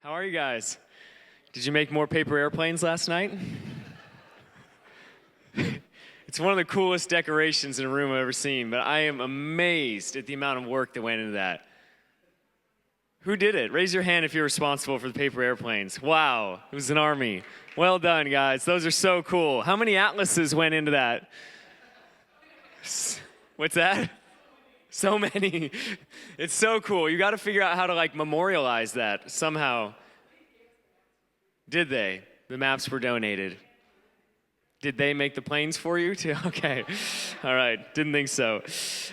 How are you guys? Did you make more paper airplanes last night? It's one of the coolest decorations in a room I've ever seen, but I am amazed at the amount of work that went into that. Who did it? Raise your hand if you're responsible for the paper airplanes. Wow, it was an army. Well done, guys. Those are so cool. How many atlases went into that? What's that? So many. It's so cool. You got to figure out how to memorialize that somehow. Did they? The maps were donated. Did they make the planes for you too? Okay. All right. Didn't think so.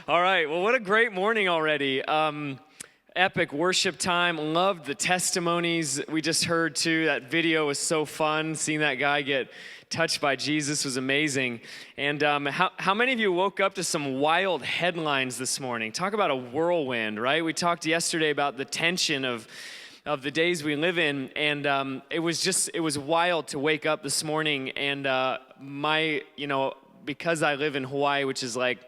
All right. Well, what a great morning already. Epic worship time. Loved the testimonies we just heard too. That video was so fun. Seeing that guy get touched by Jesus was amazing. And how many of you woke up to some wild headlines this morning? Talk about a whirlwind, right? We talked yesterday about the tension of the days we live in, and it was wild to wake up this morning and because I live in Hawaii, which is like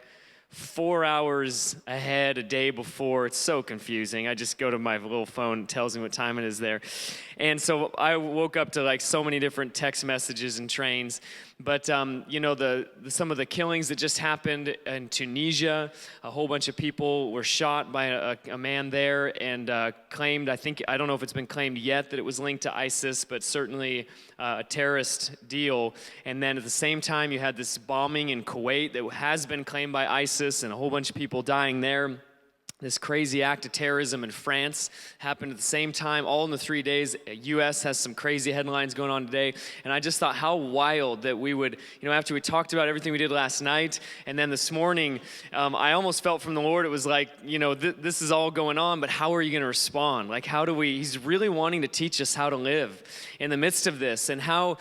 4 hours ahead a day before, it's so confusing. I just go to my little phone, it tells me what time it is there. And so I woke up to so many different text messages and trains. But some of the killings that just happened in Tunisia, a whole bunch of people were shot by a man there and claimed, I don't know if it's been claimed yet that it was linked to ISIS, but certainly a terrorist deal. And then at the same time, you had this bombing in Kuwait that has been claimed by ISIS and a whole bunch of people dying there. This crazy act of terrorism in France happened at the same time, all in the 3 days. U.S. has some crazy headlines going on today. And I just thought how wild that we would, after we talked about everything we did last night, and then this morning, I almost felt from the Lord, it was like, this is all going on, but how are you going to respond? He's really wanting to teach us how to live in the midst of this, and how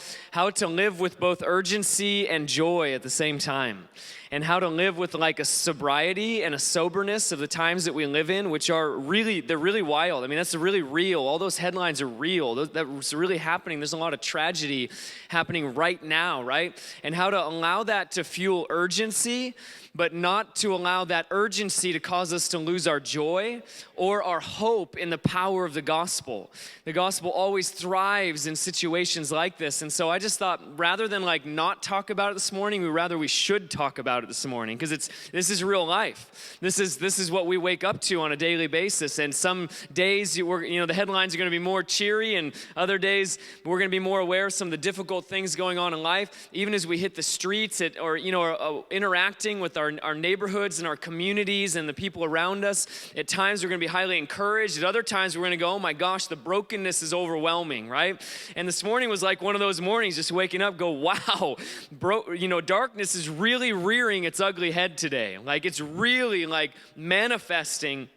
to live with both urgency and joy at the same time. And how to live with a sobriety and a soberness of the times that we live in, which they're really wild. I mean, that's really real. All those headlines are real. That's really happening. There's a lot of tragedy happening right now, right? And how to allow that to fuel urgency, but not to allow that urgency to cause us to lose our joy or our hope in the power of the gospel. The gospel always thrives in situations like this. And so I just thought, rather than not talk about it this morning, we should talk about it this morning, because this is real life. This is what we wake up to on a daily basis. And some days the headlines are going to be more cheery, and other days we're going to be more aware of some of the difficult things going on in life. Even as we hit the streets or interacting with our neighborhoods and our communities and the people around us, at times we're going to be highly encouraged. At other times we're going to go, oh my gosh, the brokenness is overwhelming, right? And this morning was like one of those mornings, just waking up, go, wow, darkness is really rearing its ugly head today. It's really manifesting.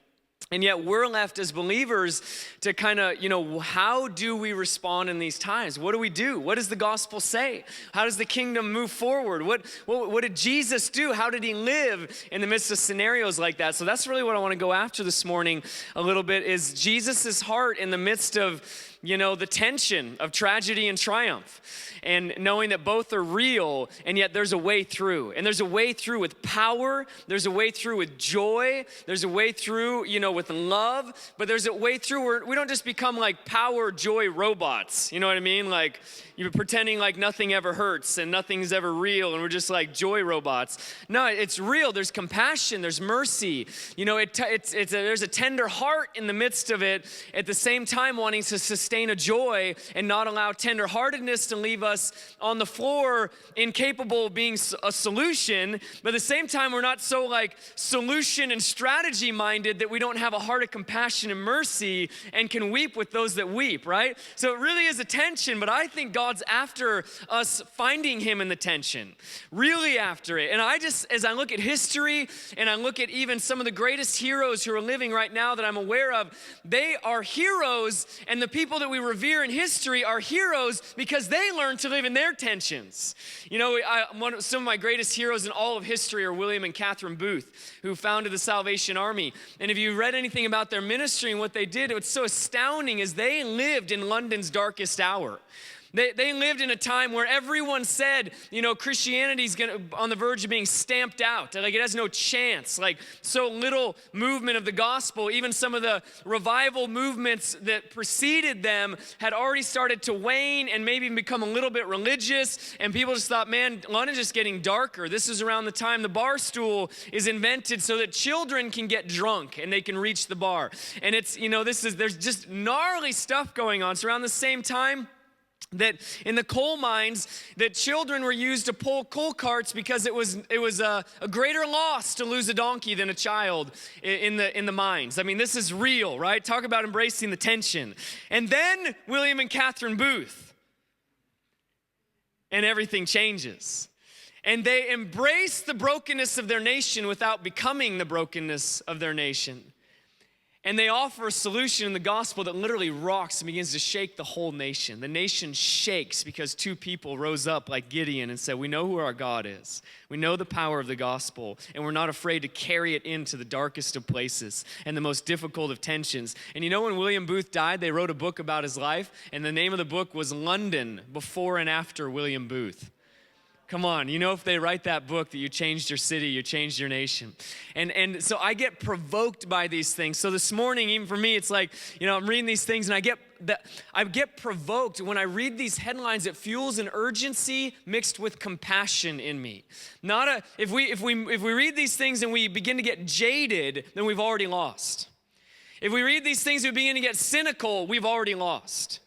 And yet we're left as believers to kind of, how do we respond in these times? What do we do? What does the gospel say? How does the kingdom move forward? What did Jesus do? How did he live in the midst of scenarios like that? So that's really what I want to go after this morning a little bit, is Jesus's heart in the midst of the tension of tragedy and triumph, and knowing that both are real, and yet there's a way through. And there's a way through with power. There's a way through with joy. There's a way through, with love. But there's a way through where we don't just become power, joy robots. You know what I mean? You're pretending nothing ever hurts and nothing's ever real, and we're just joy robots. No, it's real. There's compassion. There's mercy. There's a tender heart in the midst of it, at the same time wanting to sustain a joy and not allow tenderheartedness to leave us on the floor, incapable of being a solution. But at the same time, we're not so solution and strategy minded that we don't have a heart of compassion and mercy and can weep with those that weep, right? So it really is a tension, but I think God's after us finding him in the tension, really after it. And as I look at history and I look at even some of the greatest heroes who are living right now that I'm aware of, they are heroes, and the people that we revere in history are heroes because they learned to live in their tensions. Some of my greatest heroes in all of history are William and Catherine Booth, who founded the Salvation Army. And if you read anything about their ministry and what they did, what's so astounding is they lived in London's darkest hour. They lived in a time where everyone said, Christianity's on the verge of being stamped out. Like it has no chance. Like so little movement of the gospel. Even some of the revival movements that preceded them had already started to wane and maybe become a little bit religious. And people just thought, man, London's just getting darker. This is around the time the bar stool is invented so that children can get drunk and they can reach the bar. And it's, there's just gnarly stuff going on. It's around the same time that in the coal mines, that children were used to pull coal carts because it was a greater loss to lose a donkey than a child in the mines. I mean, this is real, right? Talk about embracing the tension. And then William and Catherine Booth, and everything changes. And they embrace the brokenness of their nation without becoming the brokenness of their nation. And they offer a solution in the gospel that literally rocks and begins to shake the whole nation. The nation shakes because two people rose up like Gideon and said, we know who our God is. We know the power of the gospel, and we're not afraid to carry it into the darkest of places and the most difficult of tensions. And when William Booth died, they wrote a book about his life, and the name of the book was London, Before and After William Booth. Come on, if they write that book that you changed your city, you changed your nation. And so I get provoked by these things. So this morning, even for me, it's like, I'm reading these things and I get provoked. When I read these headlines, it fuels an urgency mixed with compassion in me. If we read these things and we begin to get jaded, then we've already lost. If we read these things and we begin to get cynical, we've already lost.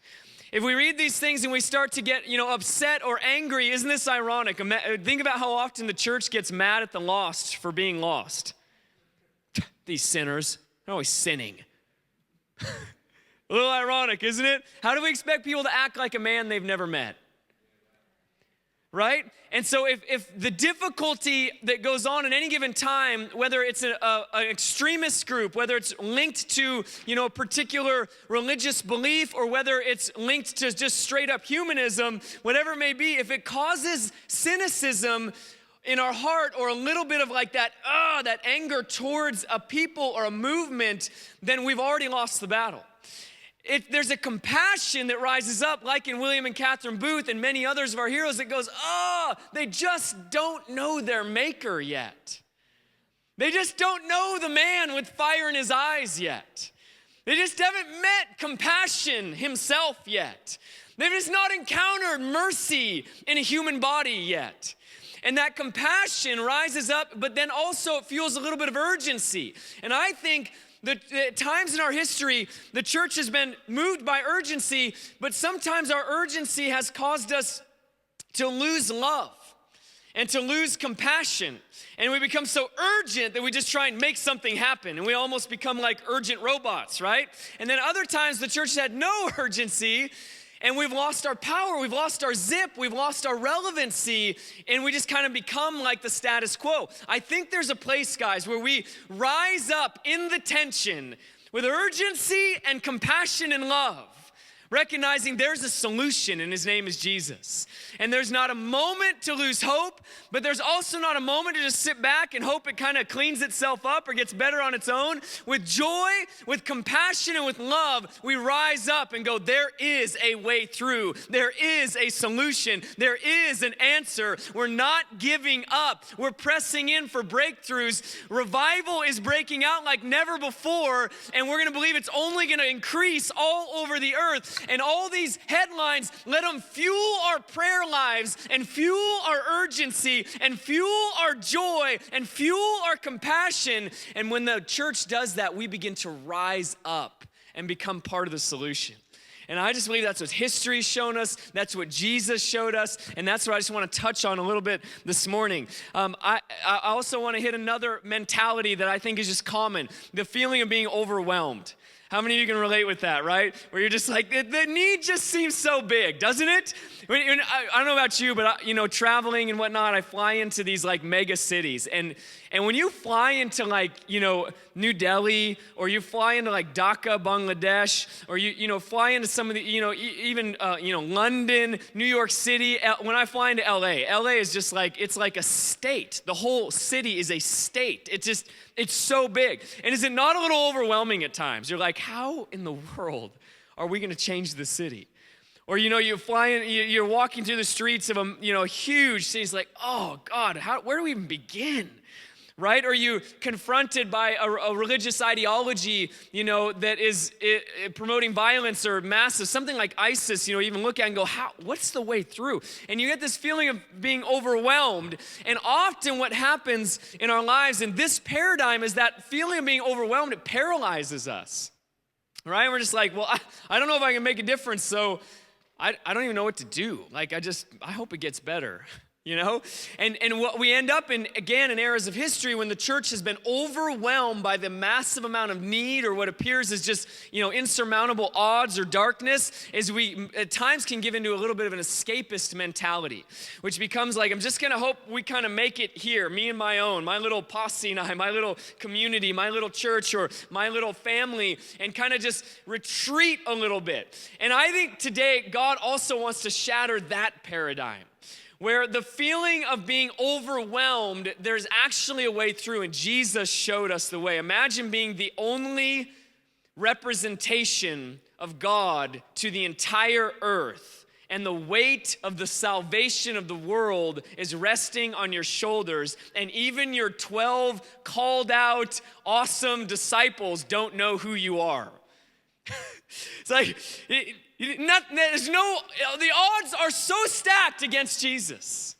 If we read these things and we start to get, upset or angry, isn't this ironic? Think about how often the church gets mad at the lost for being lost. These sinners, they're always sinning. A little ironic, isn't it? How do we expect people to act like a man they've never met? Right? And so if the difficulty that goes on in any given time, whether it's an extremist group, whether it's linked to, a particular religious belief, or whether it's linked to just straight up humanism, whatever it may be, if it causes cynicism in our heart, or a little bit of like that anger towards a people or a movement, then we've already lost the battle. There's a compassion that rises up, like in William and Catherine Booth and many others of our heroes, that goes, they just don't know their maker yet. They just don't know the man with fire in his eyes yet. They just haven't met compassion himself yet. They've just not encountered mercy in a human body yet. And that compassion rises up, but then also it fuels a little bit of urgency. And I think at times in our history, the church has been moved by urgency, but sometimes our urgency has caused us to lose love and to lose compassion. And we become so urgent that we just try and make something happen. And we almost become like urgent robots, right? And then other times the church had no urgency, and we've lost our power, we've lost our zip, we've lost our relevancy, and we just kind of become like the status quo. I think there's a place, guys, where we rise up in the tension with urgency and compassion and love, recognizing there's a solution, and his name is Jesus. And there's not a moment to lose hope, but there's also not a moment to just sit back and hope it kind of cleans itself up or gets better on its own. With joy, with compassion, and with love, we rise up and go, there is a way through. There is a solution. There is an answer. We're not giving up. We're pressing in for breakthroughs. Revival is breaking out like never before, and we're going to believe it's only going to increase all over the earth. And all these headlines, let them fuel our prayer lives and fuel our urgency and fuel our joy and fuel our compassion. And when the church does that, we begin to rise up and become part of the solution. And I just believe that's what history's shown us, that's what Jesus showed us, and that's what I just want to touch on a little bit this morning. I also want to hit another mentality that I think is just common, the feeling of being overwhelmed. How many of you can relate with that, right? Where you're just like, the need just seems so big, doesn't it? I don't know about you, but traveling and whatnot, I fly into these like mega cities. And when you fly into like, New Delhi, or you fly into like Dhaka, Bangladesh, or you fly into some of the, even London, New York City. When I fly into LA is just like, it's like a state. The whole city is a state. It's so big. And is it not a little overwhelming at times? You're like, how in the world are we going to change the city? Or, you fly in, you're walking through the streets of a huge city. It's like, oh, God, where do we even begin? Right? Or you confronted by a religious ideology, that is promoting violence or massive, something like ISIS, even look at and go, what's the way through? And you get this feeling of being overwhelmed. And often what happens in our lives in this paradigm is that feeling of being overwhelmed, it paralyzes us. Right? We're just like, well, I don't know if I can make a difference, so I don't even know what to do. Like, I hope it gets better. And what we end up in, again, in eras of history when the church has been overwhelmed by the massive amount of need or what appears as just, insurmountable odds or darkness, is we at times can give into a little bit of an escapist mentality, which becomes like, I'm just going to hope we kind of make it here, me and my little posse and I, my little community, my little church or my little family, and kind of just retreat a little bit. And I think today God also wants to shatter that paradigm, where the feeling of being overwhelmed, there's actually a way through, and Jesus showed us the way. Imagine being the only representation of God to the entire earth, and the weight of the salvation of the world is resting on your shoulders, and even your 12 called out, awesome disciples don't know who you are. It's like, the odds are so stacked against Jesus.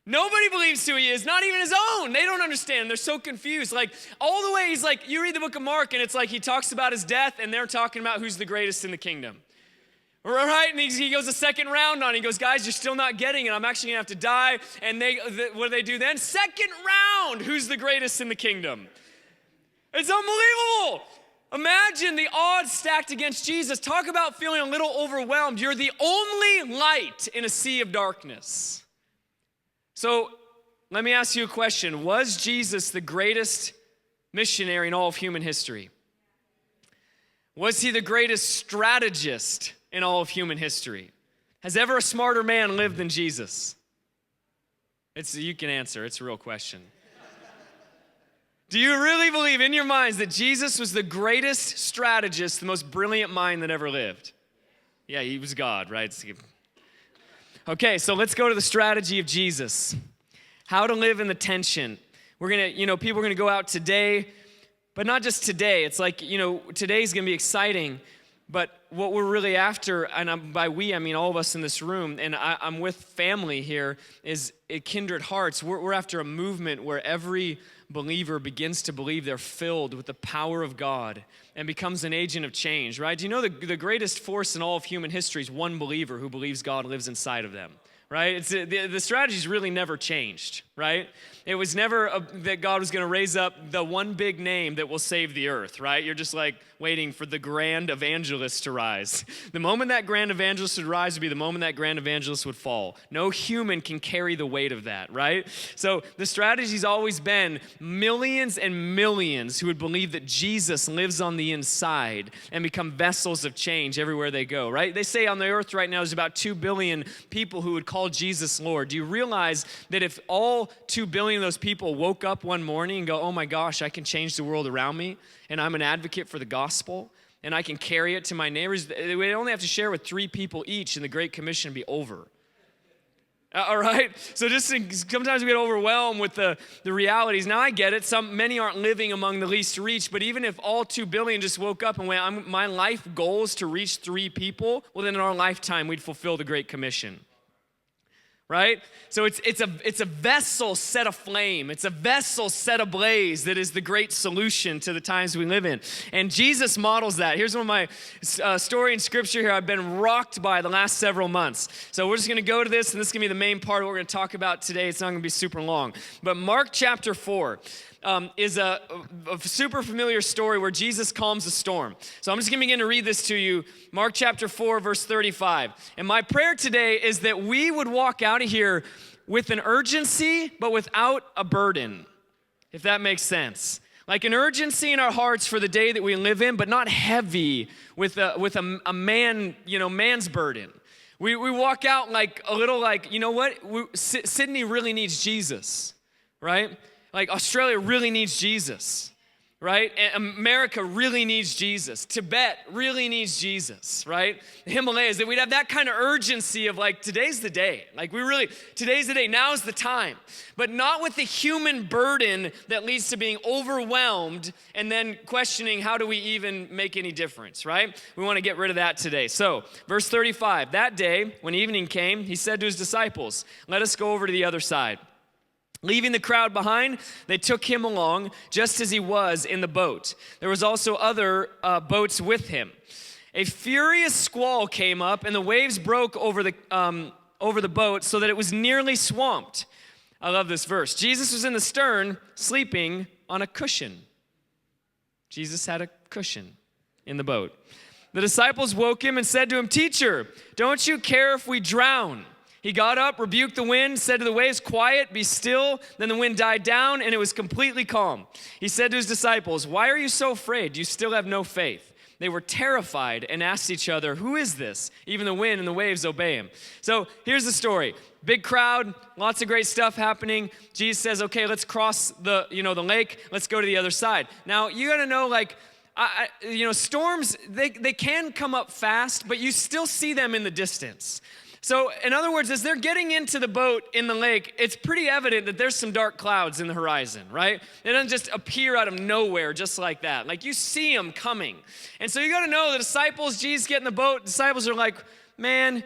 Nobody believes who he is, not even his own. They don't understand. They're so confused. Like, all the way, he's like, you read the book of Mark, and it's like he talks about his death, and they're talking about who's the greatest in the kingdom. Right? And he goes a second round on it. He goes, guys, you're still not getting it. I'm actually going to have to die. And what do they do then? Second round, who's the greatest in the kingdom? It's unbelievable. Imagine the odds stacked against Jesus. Talk about feeling a little overwhelmed. You're the only light in a sea of darkness. So let me ask you a question. Was Jesus the greatest missionary in all of human history? Was he the greatest strategist in all of human history? Has ever a smarter man lived than Jesus? You can answer. It's a real question. Do you really believe in your minds that Jesus was the greatest strategist, the most brilliant mind that ever lived? Yeah, he was God, right? Okay, so let's go to the strategy of Jesus. How to live in the tension. We're going to, people are going to go out today, but not just today. It's like, today's going to be exciting, but what we're really after, and by we, I mean all of us in this room, and I'm with family here, is Kindred Hearts. We're after a movement where every believer begins to believe they're filled with the power of God and becomes an agent of change, right? Do you know the greatest force in all of human history is one believer who believes God lives inside of them, right? The strategy's really never changed, right? It was never that God was going to raise up the one big name that will save the earth, right? You're just like waiting for the grand evangelist to rise. The moment that grand evangelist would rise would be the moment that grand evangelist would fall. No human can carry the weight of that, right? So the strategy's always been millions and millions who would believe that Jesus lives on the inside and become vessels of change everywhere they go, right? They say on the earth right now there's about 2 billion people who would call Jesus Lord. Do you realize that if all 2 billion of those people woke up one morning and go, oh my gosh, I can change the world around me, and I'm an advocate for the gospel, and I can carry it to my neighbors, we only have to share with 3 people each, and the Great Commission will be over. All right? So just sometimes we get overwhelmed with the realities. Now I get it. Many aren't living among the least reached, but even if all 2 billion just woke up and went, my life goal is to reach 3 people, well then in our lifetime we'd fulfill the Great Commission. Right? So it's a vessel set aflame. It's a vessel set ablaze that is the great solution to the times we live in. And Jesus models that. Here's one of my story in scripture here I've been rocked by the last several months. So we're just going to go to this, and this is going to be the main part of what we're going to talk about today. It's not going to be super long. But Mark chapter 4. Is a super familiar story where Jesus calms a storm. So I'm just going to begin to read this to you. Mark chapter 4, verse 35. And my prayer today is that we would walk out of here with an urgency, but without a burden, if that makes sense. Like an urgency in our hearts for the day that we live in, but not heavy with a man's burden. We walk out like a little like, you know what? Sydney really needs Jesus, right? Like Australia really needs Jesus. right? And America really needs Jesus. Tibet really needs Jesus, right? The Himalayas, that we'd have that kind of urgency of like, today's the day. Like today's the day, now's the time. But not with the human burden that leads to being overwhelmed and then questioning, how do we even make any difference, right? We want to get rid of that today. So, verse 35, that day, when evening came, he said to his disciples, let us go over to the other side. Leaving the crowd behind, they took him along just as he was in the boat. There was also other boats with him. A furious squall came up, and the waves broke over the boat so that it was nearly swamped. I love this verse. Jesus was in the stern, sleeping on a cushion. Jesus had a cushion in the boat. The disciples woke him and said to him, "Teacher, don't you care if we drown?" He got up, rebuked the wind, said to the waves, "Quiet, be still." Then the wind died down, and it was completely calm. He said to his disciples, "Why are you so afraid? Do you still have no faith?" They were terrified and asked each other, "Who is this? Even the wind and the waves obey him." So here's the story. Big crowd, lots of great stuff happening. Jesus says, okay, let's cross the lake. Let's go to the other side. Now, you got to know, storms, they can come up fast, but you still see them in the distance. So, in other words, as they're getting into the boat in the lake, it's pretty evident that there's some dark clouds in the horizon, right? It doesn't just appear out of nowhere just like that. Like, you see them coming. And so you got to know the disciples, Jesus get in the boat, disciples are like, man,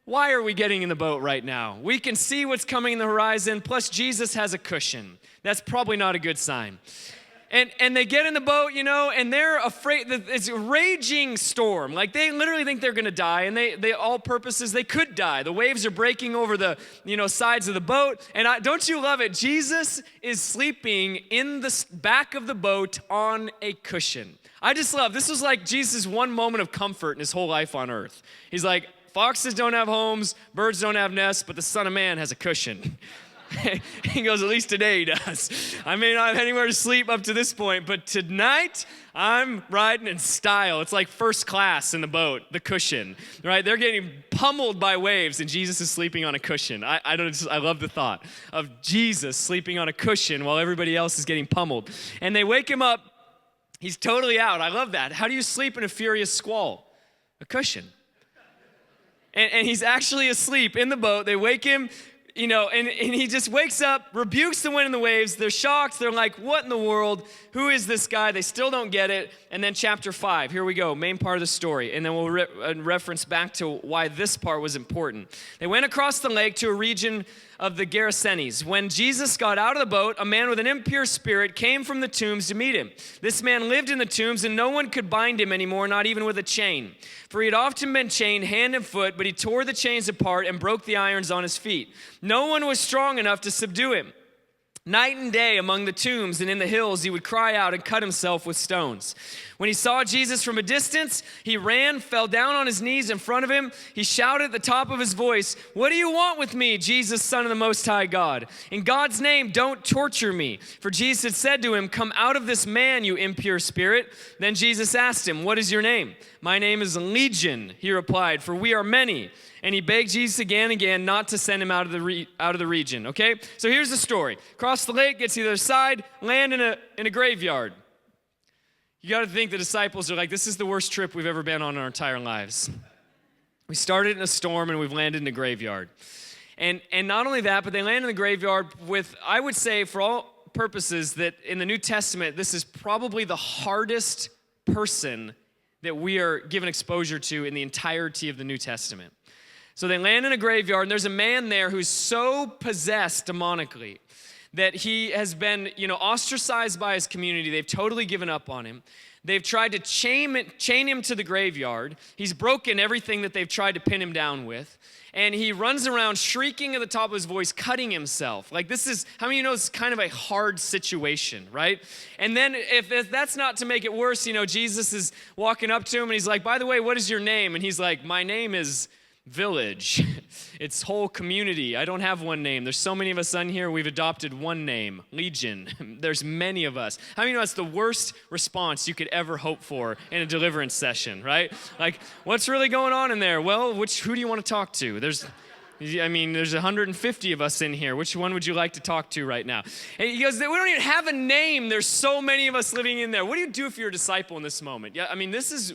why are we getting in the boat right now? We can see what's coming in the horizon, plus Jesus has a cushion. That's probably not a good sign. And they get in the boat, and they're afraid that it's a raging storm. Like, they literally think they're going to die, and they all purposes, they could die. The waves are breaking over the, sides of the boat. And don't you love it? Jesus is sleeping in the back of the boat on a cushion. I just love, this was like Jesus' one moment of comfort in his whole life on earth. He's like, foxes don't have homes, birds don't have nests, but the Son of Man has a cushion. He goes, at least today he does. I may not have anywhere to sleep up to this point, but tonight I'm riding in style. It's like first class in the boat, the cushion, right? They're getting pummeled by waves, and Jesus is sleeping on a cushion. I love the thought of Jesus sleeping on a cushion while everybody else is getting pummeled. And they wake him up. He's totally out. I love that. How do you sleep in a furious squall? A cushion. And he's actually asleep in the boat. They wake him. And he just wakes up, rebukes the wind and the waves. They're shocked. They're like, what in the world? Who is this guy? They still don't get it. And then chapter 5, here we go, main part of the story. And then we'll reference back to why this part was important. They went across the lake to a region of the Gerasenes. When Jesus got out of the boat, a man with an impure spirit came from the tombs to meet him. This man lived in the tombs, and no one could bind him anymore, not even with a chain. For he had often been chained hand and foot, but he tore the chains apart and broke the irons on his feet. No one was strong enough to subdue him. Night and day among the tombs and in the hills, he would cry out and cut himself with stones. When he saw Jesus from a distance, he ran, fell down on his knees in front of him. He shouted at the top of his voice, "What do you want with me, Jesus, Son of the Most High God? In God's name, don't torture me." For Jesus had said to him, "Come out of this man, you impure spirit." Then Jesus asked him, "What is your name?" "My name is Legion," he replied, "for we are many." And he begged Jesus again and again not to send him out of the region, okay? So here's the story. Cross the lake, get to the other side, land in a graveyard. You got to think the disciples are like, this is the worst trip we've ever been on in our entire lives. We started in a storm and we've landed in a graveyard. And not only that, but they land in the graveyard with, I would say, for all purposes, that in the New Testament, this is probably the hardest person that we are given exposure to in the entirety of the New Testament. So they land in a graveyard, and there's a man there who's so possessed demonically that he has been, ostracized by his community. They've totally given up on him. They've tried to chain him to the graveyard. He's broken everything that they've tried to pin him down with. And he runs around shrieking at the top of his voice, cutting himself. Like, this is, how many of you know it's kind of a hard situation, right? And then if that's not to make it worse, Jesus is walking up to him, and he's like, "By the way, what is your name?" And he's like, "My name is Village." It's whole community. I don't have one name. There's so many of us on here. We've adopted one name, Legion. There's many of us. How many know that's the worst response you could ever hope for in a deliverance session, right? Like, what's really going on in there? Well, who do you want to talk to? There's I mean, there's 150 of us in here. Which one would you like to talk to right now? And he goes, we don't even have a name. There's so many of us living in there. What do you do if you're a disciple in this moment? Yeah, I mean, this is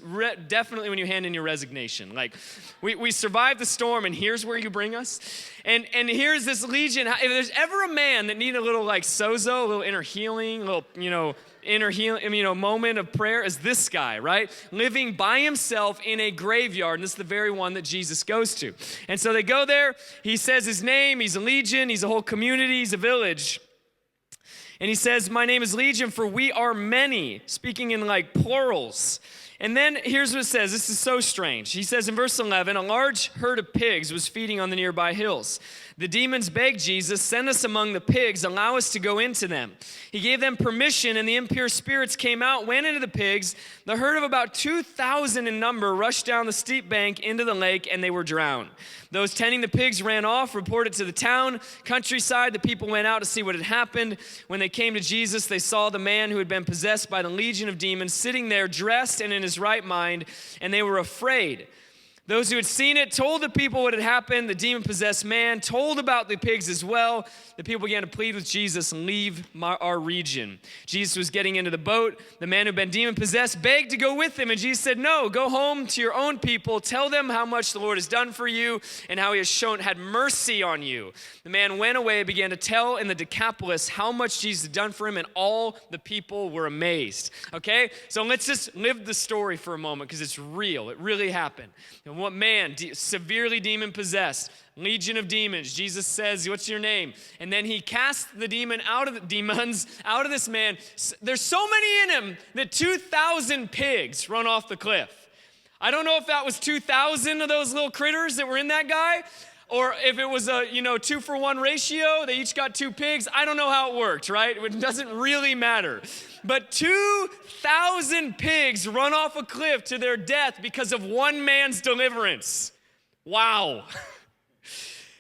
definitely when you hand in your resignation. Like, we survived the storm, and here's where you bring us. And here's this legion. If there's ever a man that needed a little like sozo, a little inner healing, a little, inner healing, moment of prayer, is this guy, right? Living by himself in a graveyard, and this is the very one that Jesus goes to. And so they go there, he says his name, he's a legion, he's a whole community, he's a village. And he says, my name is Legion, for we are many, speaking in like plurals. And then here's what it says. This is so strange. He says in verse 11, a large herd of pigs was feeding on the nearby hills. The demons begged Jesus, send us among the pigs, allow us to go into them. He gave them permission, and the impure spirits came out, went into the pigs. The herd of about 2,000 in number rushed down the steep bank into the lake, and they were drowned. Those tending the pigs ran off, reported to the town, countryside. The people went out to see what had happened. When they came to Jesus, they saw the man who had been possessed by the legion of demons sitting there, dressed and in his right mind, and they were afraid. Those who had seen it told the people what had happened. The demon-possessed man told about the pigs as well. The people began to plead with Jesus and leave our region. Jesus was getting into the boat. The man who had been demon-possessed begged to go with him, and Jesus said, no, go home to your own people. Tell them how much the Lord has done for you and how he has had mercy on you. The man went away and began to tell in the Decapolis how much Jesus had done for him, and all the people were amazed. Okay? So let's just live the story for a moment because it's real. It really happened. And what man, severely demon-possessed, legion of demons. Jesus says, what's your name? And then he casts the demons out of this man. There's so many in him that 2,000 pigs run off the cliff. I don't know if that was 2,000 of those little critters that were in that guy, or if it was a 2-for-1 ratio, they each got 2 pigs. I don't know how it worked, right? It doesn't really matter. But 2,000 pigs run off a cliff to their death because of one man's deliverance. Wow.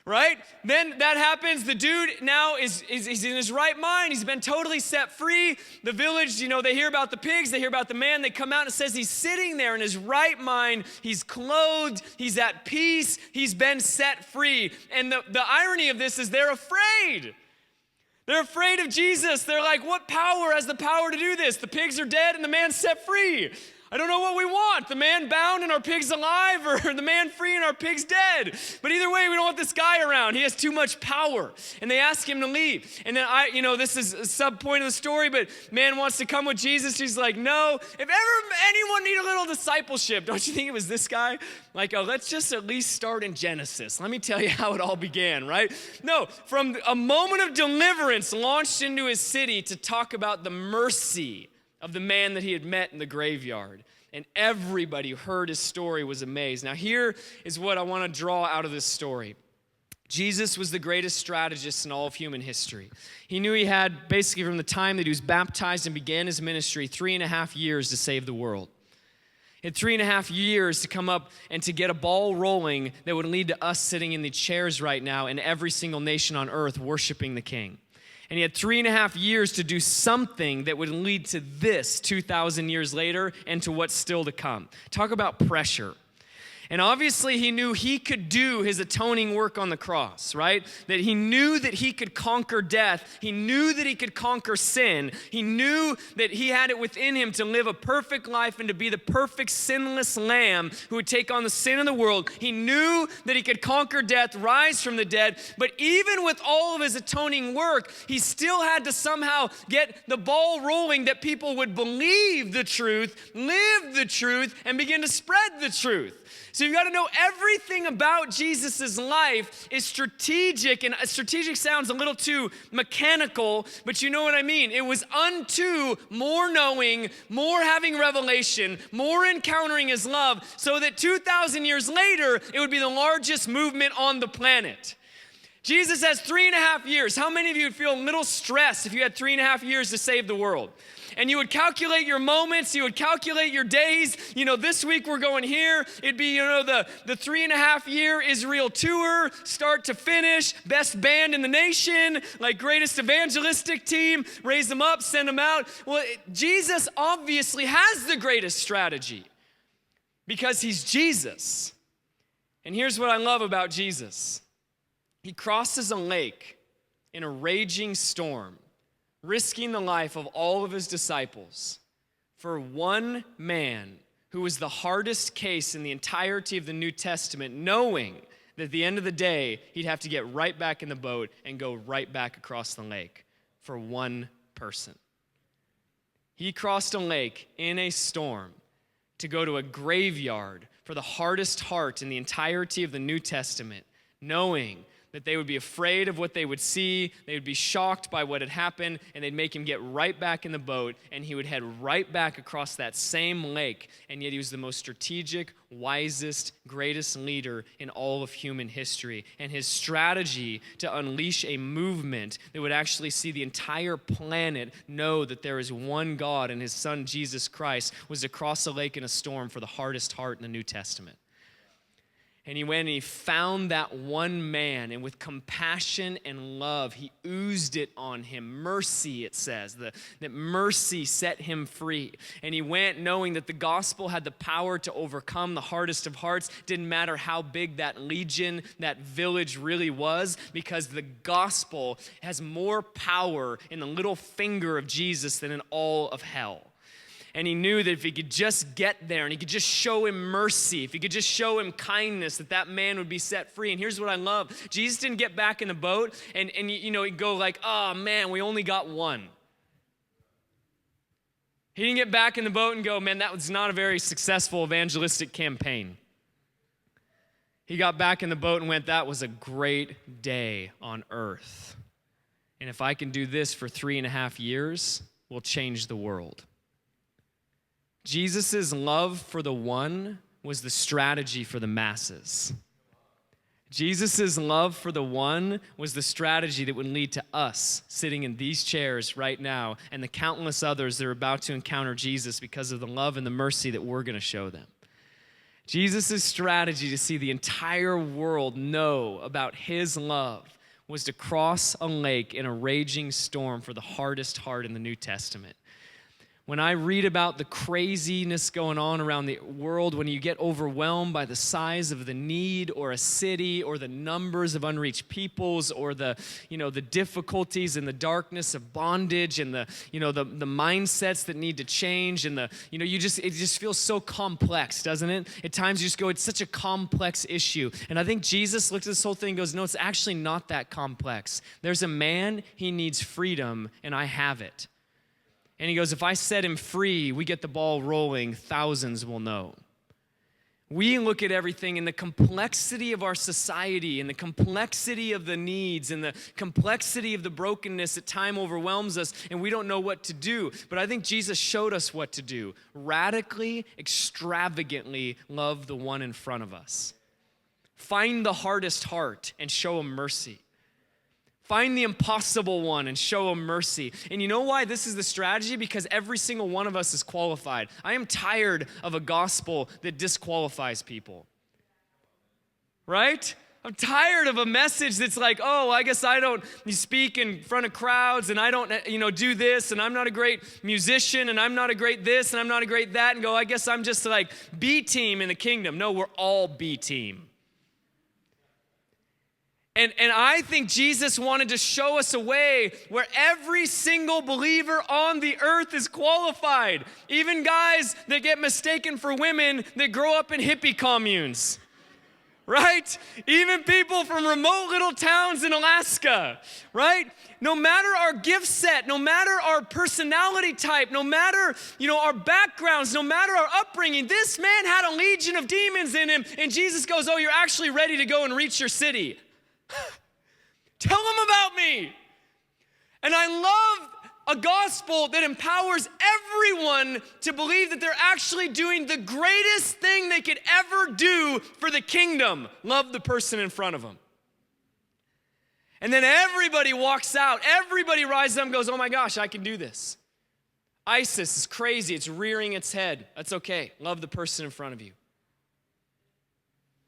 Right? Then that happens. The dude now is in his right mind. He's been totally set free. The village, they hear about the pigs. They hear about the man. They come out and it says he's sitting there in his right mind. He's clothed. He's at peace. He's been set free. And the irony of this is they're afraid. They're afraid of Jesus. They're like, what power has the power to do this? The pigs are dead and the man's set free. I don't know what we want, the man bound and our pig's alive, or the man free and our pig's dead. But either way, we don't want this guy around. He has too much power. And they ask him to leave. And then this is a sub point of the story, but man wants to come with Jesus. He's like, no. If ever anyone need a little discipleship, don't you think it was this guy? Like, let's just at least start in Genesis. Let me tell you how it all began, right? No, from a moment of deliverance launched into his city to talk about the mercy of the man that he had met in the graveyard. And everybody who heard his story was amazed. Now here is what I want to draw out of this story. Jesus was the greatest strategist in all of human history. He knew he had, basically from the time that he was baptized and began his ministry, 3.5 years to save the world. He had 3.5 years to come up and to get a ball rolling that would lead to us sitting in the chairs right now in every single nation on earth worshiping the King. And he had 3.5 years to do something that would lead to this 2,000 years later and to what's still to come. Talk about pressure. And obviously he knew he could do his atoning work on the cross, right? That he knew that he could conquer death. He knew that he could conquer sin. He knew that he had it within him to live a perfect life and to be the perfect sinless lamb who would take on the sin of the world. He knew that he could conquer death, rise from the dead. But even with all of his atoning work, he still had to somehow get the ball rolling that people would believe the truth, live the truth, and begin to spread the truth. So you've got to know everything about Jesus' life is strategic, and strategic sounds a little too mechanical, but you know what I mean. It was unto more knowing, more having revelation, more encountering his love, so that 2,000 years later, it would be the largest movement on the planet. Jesus has 3.5 years. How many of you would feel a little stressed if you had 3.5 years to save the world? And you would calculate your moments, you would calculate your days. This week we're going here. It'd be, the 3.5 year Israel tour, start to finish, best band in the nation, like greatest evangelistic team, raise them up, send them out. Well, Jesus obviously has the greatest strategy because he's Jesus. And here's what I love about Jesus. He crosses a lake in a raging storm, risking the life of all of his disciples for one man who was the hardest case in the entirety of the New Testament, knowing that at the end of the day, he'd have to get right back in the boat and go right back across the lake for one person. He crossed a lake in a storm to go to a graveyard for the hardest heart in the entirety of the New Testament, knowing that they would be afraid of what they would see, they would be shocked by what had happened, and they'd make him get right back in the boat, and he would head right back across that same lake, and yet he was the most strategic, wisest, greatest leader in all of human history. And his strategy to unleash a movement that would actually see the entire planet know that there is one God and his son Jesus Christ was to cross a lake in a storm for the hardest heart in the New Testament. And he went and he found that one man, and with compassion and love, he oozed it on him. Mercy, it says, that mercy set him free. And he went knowing that the gospel had the power to overcome the hardest of hearts. Didn't matter how big that legion, that village really was, because the gospel has more power in the little finger of Jesus than in all of hell. And he knew that if he could just get there and he could just show him mercy, if he could just show him kindness, that man would be set free. And here's what I love. Jesus didn't get back in the boat and he'd go like, oh man, we only got one. He didn't get back in the boat and go, man, that was not a very successful evangelistic campaign. He got back in the boat and went, that was a great day on earth. And if I can do this for 3.5 years, we'll change the world. Jesus' love for the one was the strategy for the masses. Jesus' love for the one was the strategy that would lead to us sitting in these chairs right now and the countless others that are about to encounter Jesus because of the love and the mercy that we're going to show them. Jesus' strategy to see the entire world know about his love was to cross a lake in a raging storm for the hardest heart in the New Testament. When I read about the craziness going on around the world, when you get overwhelmed by the size of the need or a city or the numbers of unreached peoples or the difficulties and the darkness of bondage and the mindsets that need to change and it just feels so complex, doesn't it? At times you just go, it's such a complex issue. And I think Jesus looked at this whole thing and goes, no, it's actually not that complex. There's a man, he needs freedom, and I have it. And he goes, if I set him free, we get the ball rolling, thousands will know. We look at everything in the complexity of our society and the complexity of the needs and the complexity of the brokenness that time overwhelms us, and we don't know what to do. But I think Jesus showed us what to do. Radically, extravagantly love the one in front of us. Find the hardest heart and show him mercy. Find the impossible one and show him mercy. And you know why this is the strategy? Because every single one of us is qualified. I am tired of a gospel that disqualifies people. Right? I'm tired of a message that's like, oh, I guess I don't speak in front of crowds and I don't, do this and I'm not a great musician and I'm not a great this and I'm not a great that, and go, I guess I'm just like B team in the kingdom. No, we're all B team. And I think Jesus wanted to show us a way where every single believer on the earth is qualified. Even guys that get mistaken for women that grow up in hippie communes. Right? Even people from remote little towns in Alaska. Right? No matter our gift set, no matter our personality type, no matter, our backgrounds, no matter our upbringing, this man had a legion of demons in him. And Jesus goes, oh, you're actually ready to go and reach your city. Tell them about me. And I love a gospel that empowers everyone to believe that they're actually doing the greatest thing they could ever do for the kingdom. Love the person in front of them. And then everybody walks out. Everybody rises up and goes, oh my gosh, I can do this. ISIS is crazy. It's rearing its head. That's okay. Love the person in front of you.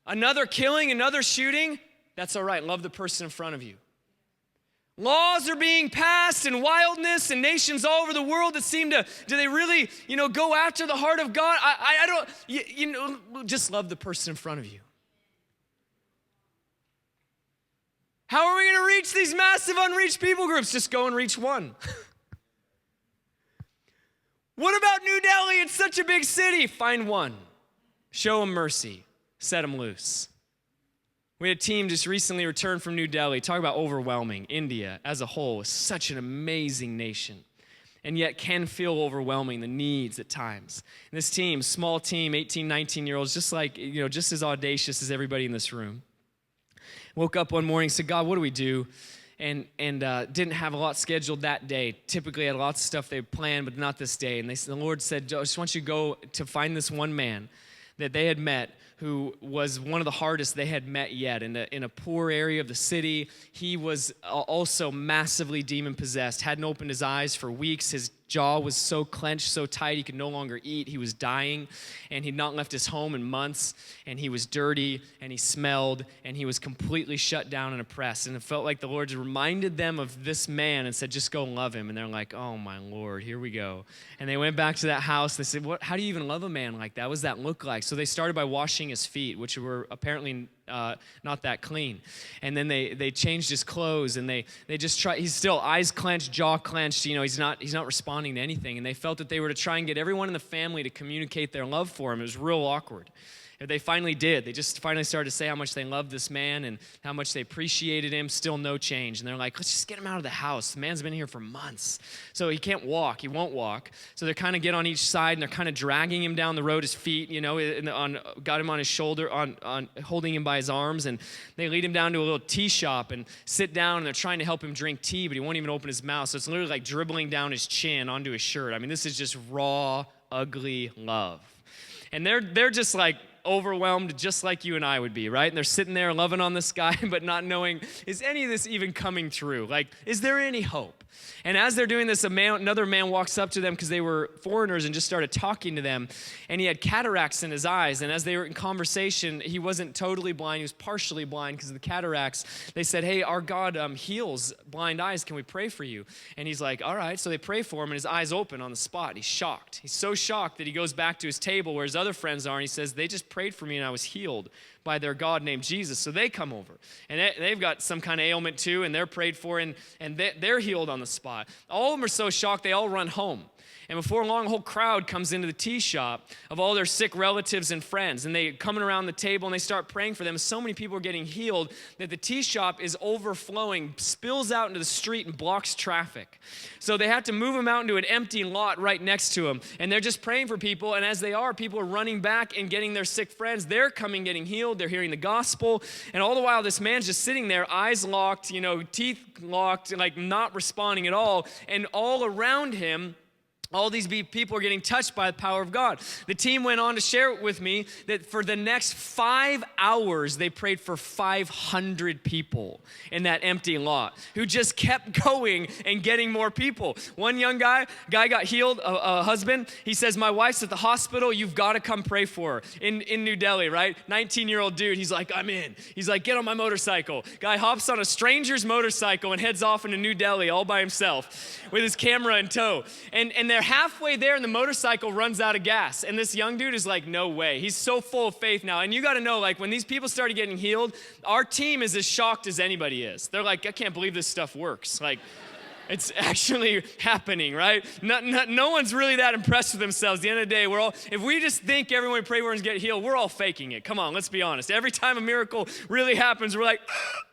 Another killing, another shooting. That's all right. Love the person in front of you. Laws are being passed in wildness and nations all over the world that seem to, do they really, go after the heart of God? I don't, just love the person in front of you. How are we going to reach these massive unreached people groups? Just go and reach one. What about New Delhi? It's such a big city. Find one. Show them mercy. Set them loose. We had a team just recently returned from New Delhi. Talk about overwhelming. India as a whole is such an amazing nation, and yet can feel overwhelming, the needs at times. And this team, small team, 18, 19-year-olds, just like, just as audacious as everybody in this room. Woke up one morning, said, God, what do we do? And didn't have a lot scheduled that day. Typically had lots of stuff they planned, but not this day. And the Lord said, I just want you to go to find this one man that they had met who was one of the hardest they had met yet. In a poor area of the city, he was also massively demon-possessed, hadn't opened his eyes for weeks. His jaw was so clenched, so tight, he could no longer eat. He was dying, and he'd not left his home in months, and he was dirty, and he smelled, and he was completely shut down and oppressed. And it felt like the Lord reminded them of this man and said, just go love him. And they're like, oh, my Lord, here we go. And they went back to that house. They said, how do you even love a man like that? What does that look like? So they started by washing his feet, which were apparently not that clean. And then they changed his clothes, and they just tried. He's still eyes clenched, jaw clenched. He's not responding to anything. And they felt that they were to try and get everyone in the family to communicate their love for him. It was real awkward. They finally did. They just finally started to say how much they loved this man and how much they appreciated him. Still no change. And they're like, let's just get him out of the house. The man's been here for months. So he can't walk. He won't walk. So they kind of get on each side, and they're kind of dragging him down the road, his feet, got him on his shoulder, on holding him by his arms. And they lead him down to a little tea shop and sit down, and they're trying to help him drink tea, but he won't even open his mouth. So it's literally like dribbling down his chin onto his shirt. I mean, this is just raw, ugly love. And they're just like, overwhelmed just like you and I would be, right? And they're sitting there loving on this guy, but not knowing, is any of this even coming true? Like, is there any hope? And as they're doing this, another man walks up to them because they were foreigners and just started talking to them. And he had cataracts in his eyes. And as they were in conversation, he wasn't totally blind. He was partially blind because of the cataracts. They said, hey, our God heals blind eyes. Can we pray for you? And he's like, all right. So they pray for him, and his eyes open on the spot. He's shocked. He's so shocked that he goes back to his table where his other friends are, and he says, they just prayed for me, and I was healed by their God named Jesus. So they come over, and they've got some kind of ailment too, and they're prayed for, and they're healed on the spot. All of them are so shocked, they all run home. And before long, a whole crowd comes into the tea shop of all their sick relatives and friends. And they coming around the table, and they start praying for them. So many people are getting healed that the tea shop is overflowing, spills out into the street, and blocks traffic. So they have to move them out into an empty lot right next to them. And they're just praying for people. And as they are, people are running back and getting their sick friends. They're coming, getting healed. They're hearing the gospel. And all the while, this man's just sitting there, eyes locked, teeth locked, like not responding at all. And all around him, all these people are getting touched by the power of God. The team went on to share with me that for the next 5 hours, they prayed for 500 people in that empty lot who just kept going and getting more people. One young guy got healed, a husband. He says, my wife's at the hospital. You've got to come pray for her in New Delhi, right? 19-year-old dude. He's like, I'm in. He's like, get on my motorcycle. Guy hops on a stranger's motorcycle and heads off into New Delhi all by himself with his camera in tow. And they're halfway there, and the motorcycle runs out of gas. And this young dude is like, no way. He's so full of faith now. And you got to know, like, when these people started getting healed, our team is as shocked as anybody is. They're like, I can't believe this stuff works. Like, it's actually happening, right? No one's really that impressed with themselves. At the end of the day, if we just think everyone we pray for is get healed, we're all faking it. Come on, let's be honest. Every time a miracle really happens, we're like,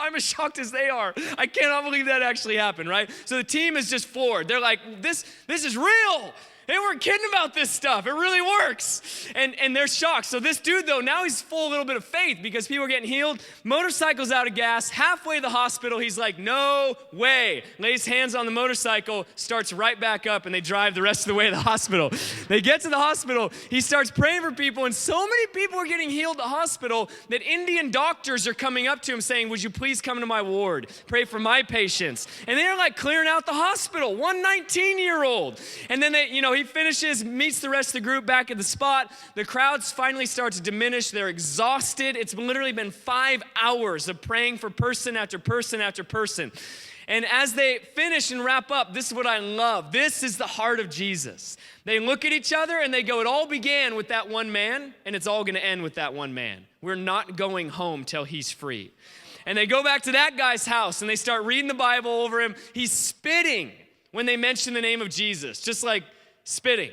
I'm as shocked as they are. I cannot believe that actually happened, right? So the team is just floored. They're like, this is real. They weren't kidding about this stuff. It really works. And they're shocked. So this dude, though, now he's full a little bit of faith because people are getting healed. Motorcycle's out of gas. Halfway to the hospital, he's like, no way. Lays hands on the motorcycle, starts right back up, and they drive the rest of the way to the hospital. They get to the hospital. He starts praying for people, and so many people are getting healed at the hospital that Indian doctors are coming up to him saying, would you please come to my ward? Pray for my patients. And they're like clearing out the hospital. One 19-year-old. And then he finishes, meets the rest of the group back at the spot. The crowds finally start to diminish. They're exhausted. It's literally been 5 hours of praying for person after person after person. And as they finish and wrap up, this is what I love. This is the heart of Jesus. They look at each other and they go, it all began with that one man, and it's all going to end with that one man. We're not going home till he's free. And they go back to that guy's house and they start reading the Bible over him. He's spitting when they mention the name of Jesus, just like spitting.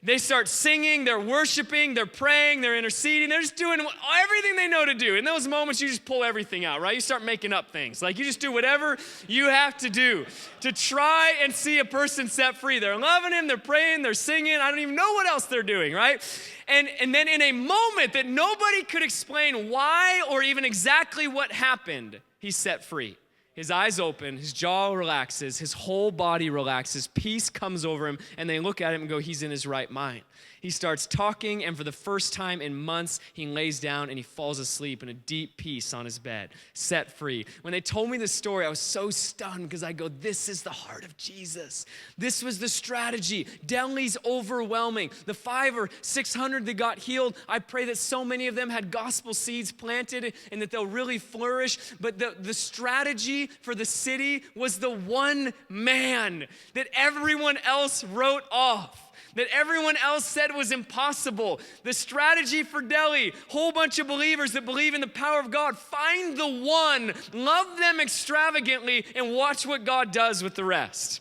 They start singing, they're worshiping, they're praying, they're interceding, they're just doing everything they know to do. In those moments, you just pull everything out, right? You start making up things. Like you just do whatever you have to do to try and see a person set free. They're loving him, they're praying, they're singing. I don't even know what else they're doing, right? And then in a moment that nobody could explain why or even exactly what happened, he's set free. His eyes open, his jaw relaxes, his whole body relaxes, peace comes over him, and they look at him and go, he's in his right mind. He starts talking, and for the first time in months, he lays down and he falls asleep in a deep peace on his bed, set free. When they told me this story, I was so stunned because I go, this is the heart of Jesus. This was the strategy. Delhi's overwhelming. The 500 or 600 that got healed, I pray that so many of them had gospel seeds planted and that they'll really flourish. But the strategy for the city was the one man that everyone else wrote off, that everyone else said was impossible. The strategy for Delhi, whole bunch of believers that believe in the power of God, find the one, love them extravagantly, and watch what God does with the rest.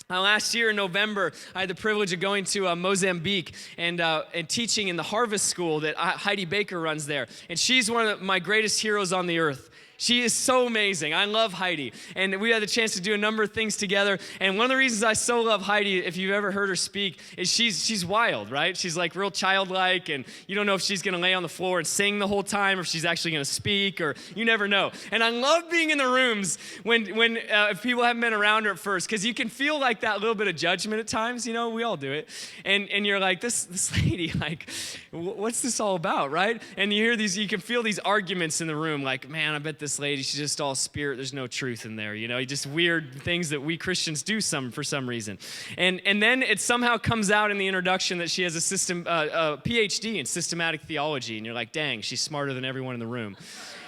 Last year in November, I had the privilege of going to Mozambique and teaching in the harvest school that Heidi Baker runs there. And she's one of my greatest heroes on the earth. She is so amazing. I love Heidi. And we had the chance to do a number of things together. And one of the reasons I so love Heidi, if you've ever heard her speak, is she's wild, right? She's like real childlike, and you don't know if she's going to lay on the floor and sing the whole time or if she's actually going to speak, or you never know. And I love being in the rooms when if people haven't been around her at first, because you can feel like that little bit of judgment at times. You know, we all do it. And you're like, this lady, like, what's this all about, right? And you hear you can feel these arguments in the room, like, man, I bet this lady, she's just all spirit, there's no truth in there, you know, just weird things that we Christians do for some reason. And then it somehow comes out in the introduction that she has a PhD in systematic theology, and you're like, dang, she's smarter than everyone in the room.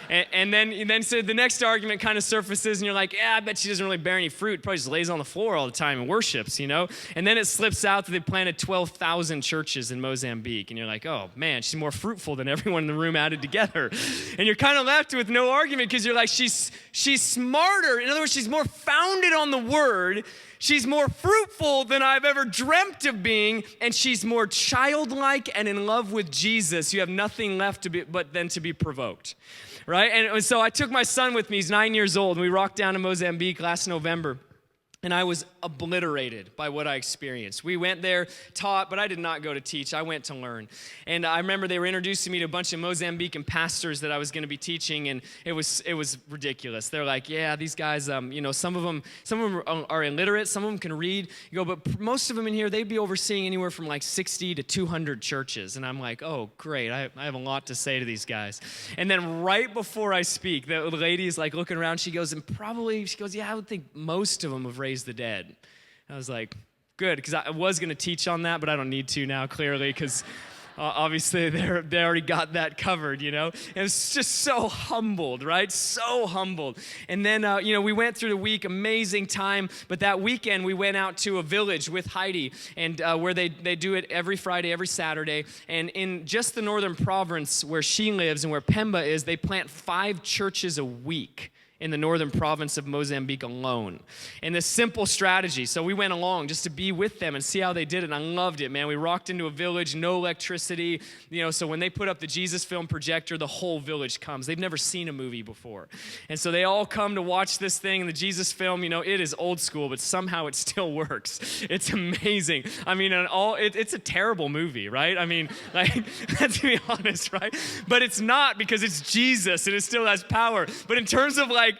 And then so the next argument kind of surfaces, and you're like, yeah, I bet she doesn't really bear any fruit. Probably just lays on the floor all the time and worships, you know? And then it slips out that they planted 12,000 churches in Mozambique. And you're like, oh, man, she's more fruitful than everyone in the room added together. And you're kind of left with no argument because you're like, she's smarter. In other words, she's more founded on the word. She's more fruitful than I've ever dreamt of being, and she's more childlike and in love with Jesus. You have nothing left but then to be provoked, right? And so I took my son with me. He's 9 years old, and we rocked down to Mozambique last November. And I was obliterated by what I experienced. We went there, taught, but I did not go to teach. I went to learn. And I remember they were introducing me to a bunch of Mozambican pastors that I was going to be teaching, and it was ridiculous. They're like, yeah, these guys, some of them are illiterate, some of them can read. You go, but most of them in here, they'd be overseeing anywhere from like 60 to 200 churches. And I'm like, oh, great, I have a lot to say to these guys. And then right before I speak, the lady is like looking around. She goes, yeah, I would think most of them have raised the dead. I was like, good, because I was going to teach on that, but I don't need to now, clearly, because obviously they already got that covered, you know? And it's just so humbled, right? So humbled. And then, we went through the week, amazing time, but that weekend we went out to a village with Heidi, and where they do it every Friday, every Saturday, and in just the northern province where she lives and where Pemba is, they plant 5 churches a week in the northern province of Mozambique alone. And this simple strategy. So we went along just to be with them and see how they did it. And I loved it, man. We rocked into a village, no electricity. So when they put up the Jesus film projector, the whole village comes. They've never seen a movie before. And so they all come to watch this thing. And the Jesus film, it is old school, but somehow it still works. It's amazing. I mean, it's a terrible movie, right? I mean, like, let's be honest, right? But it's not, because it's Jesus and it still has power. But in terms of like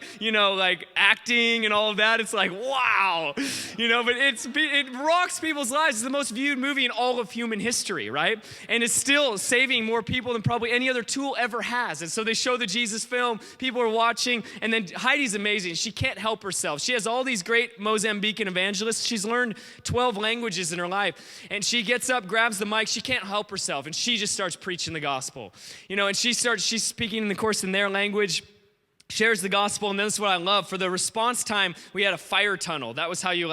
acting and all of that, it's like, wow, but it rocks people's lives. It's the most viewed movie in all of human history, right? And it's still saving more people than probably any other tool ever has. And so they show the Jesus film, people are watching, and then Heidi's amazing. She can't help herself. She has all these great Mozambican evangelists. She's learned 12 languages in her life, and she gets up, grabs the mic, she can't help herself, and she just starts preaching the gospel. And she's speaking in the course in their language, shares the gospel, and this is what I love. For the response time, we had a fire tunnel. That was how you